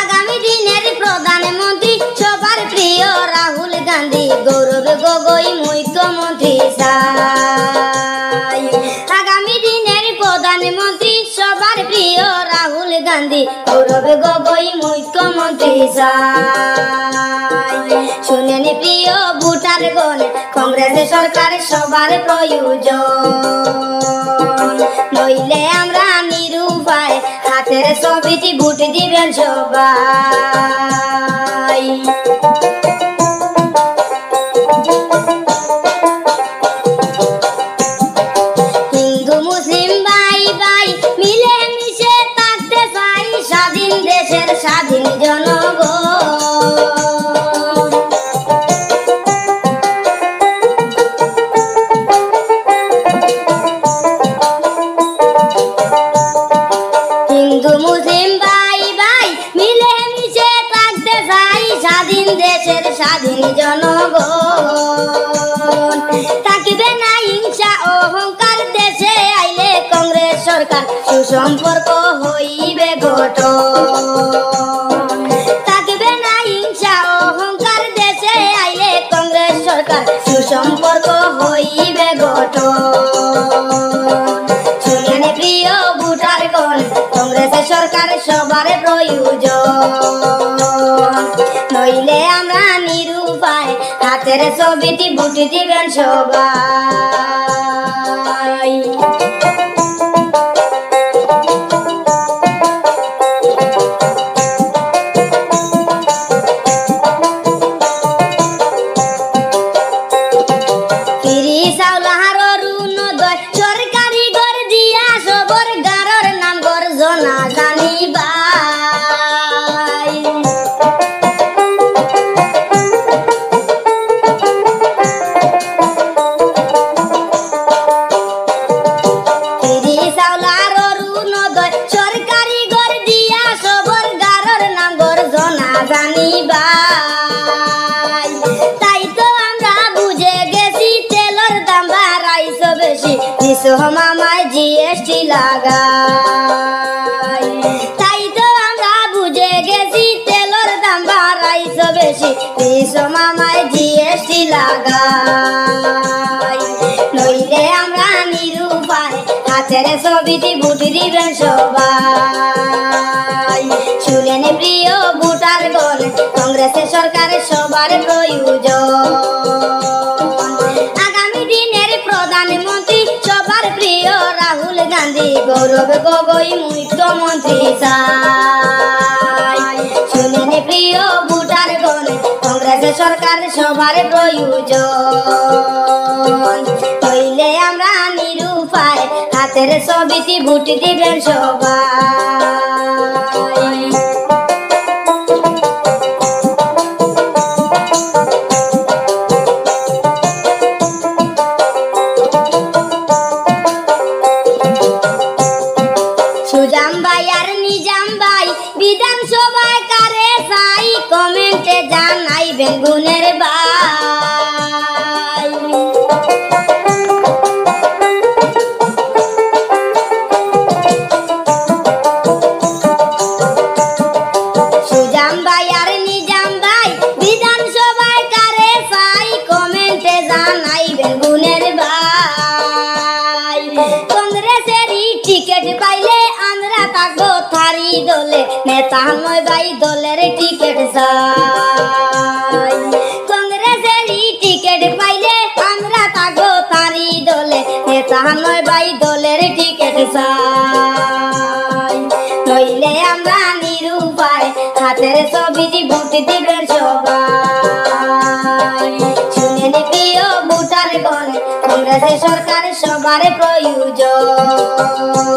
আগামী দিনের প্রধানমন্ত্রী সবার প্রিয় রাহুল গান্ধী, গৌরব গগৈ মুখ্যমন্ত্রী চাই। আগামী দিনের প্রধানমন্ত্রী সবার প্রিয় রাহুল গান্ধী, গৌরব গগৈ মুখ্যমন্ত্রী চাই। শুনেন প্রিয় ভোটারগণ, কংগ্রেস সরকার সবার প্রয়োজন, নইলে আমরা নিরুপায় হাতের ছবিটি ভোট দিবেন সবাই। হিন্দু মুসলিম ভাই ভাই মিলে মিশে থাকতে চাই, স্বাধীন দেশের স্বাধীন জনগণ। হিন্দু মুসলিম ভাই ভাই মিলে মিশে থাকতে চাই, স্বাধীন দেশের স্বাধীন জনগণ। থাকিবে না হিংসা অহংকার, দেশে আইলে কংগ্রেস সরকার সুসম্পর্ক হইবে গঠন। থাকিবে না হিংসা অহংকার, দেশে আইলে কংগ্রেস সরকার সুসম্পর্ক হইবে গঠন। শুনেন প্রিয় ভোটারগণ, কংগ্রেস সরকার সবার প্রয়োজন, নইলে আমরা নিরুপায় হাতের ছবিটি ভোট দিবেন সবাই। সরকারি ঘর দিয়া সবর গারর নাম গর্জনা জানি ভাই। সরকারি ঘর দিয়া সবর গারর নাম গর্জনা জানি ভাই। তাই তো আমরা বুঝে গেছি তেলর দাম বাড়াইছো বেশি, দিছো মামায় জিএসটি লাগাই। তাই তো আমরা বুঝে গেছি তেলর দাম বাড়াইছো বেশি, দিছো মামায় জিএসটি লাগাই। নইলে আমরা নিরুপায় হাতের ছবিটি ভোট দিবেন সবাই। শুনেন প্রিয় ভোটারগণ, কংগ্রেস সরকার সবার প্রয়োজন, আগামী দিনের প্রধানমন্ত্রী সবার প্রিয় রাহুল গান্ধী, গৌরব গগৈ মুখ্যমন্ত্রী চাই। শুনেন প্রিয় ভোটারগণ, কংগ্রেস সরকার সবার প্রয়োজন, নইলে আমরা নিরুপায় হাতের ছবিটি ভোট দিবেন সবাই। সুজাম ভাই আর নিজাম ভাই বিধানসভায় কারে চাই, কমেন্টে জানাইবেন গুণের ভাই। সুজাম ভাই আর নিজাম ভাই বিধানসভায় কারে চাই, কমেন্টে জানাইবেন গুণের ভাই। কংগ্রেসেরই টিকিট পাইলে আমরা থাকবো থারি দলে, নেতা নয় ভাই দলের টিকিট চাই। কংগ্রেসেরই টিকিট পাইলে আমরা থাকবো থারি দলে, নেতা নয় ভাই দলের টিকিট চাই। নইলে আমরা নিরুপায় হাতের ছবিটি ভোট দিবেন সবাই। শুনেন প্রিয় ভোটারগণ, কংগ্রেস সরকার সবার প্রয়োজন,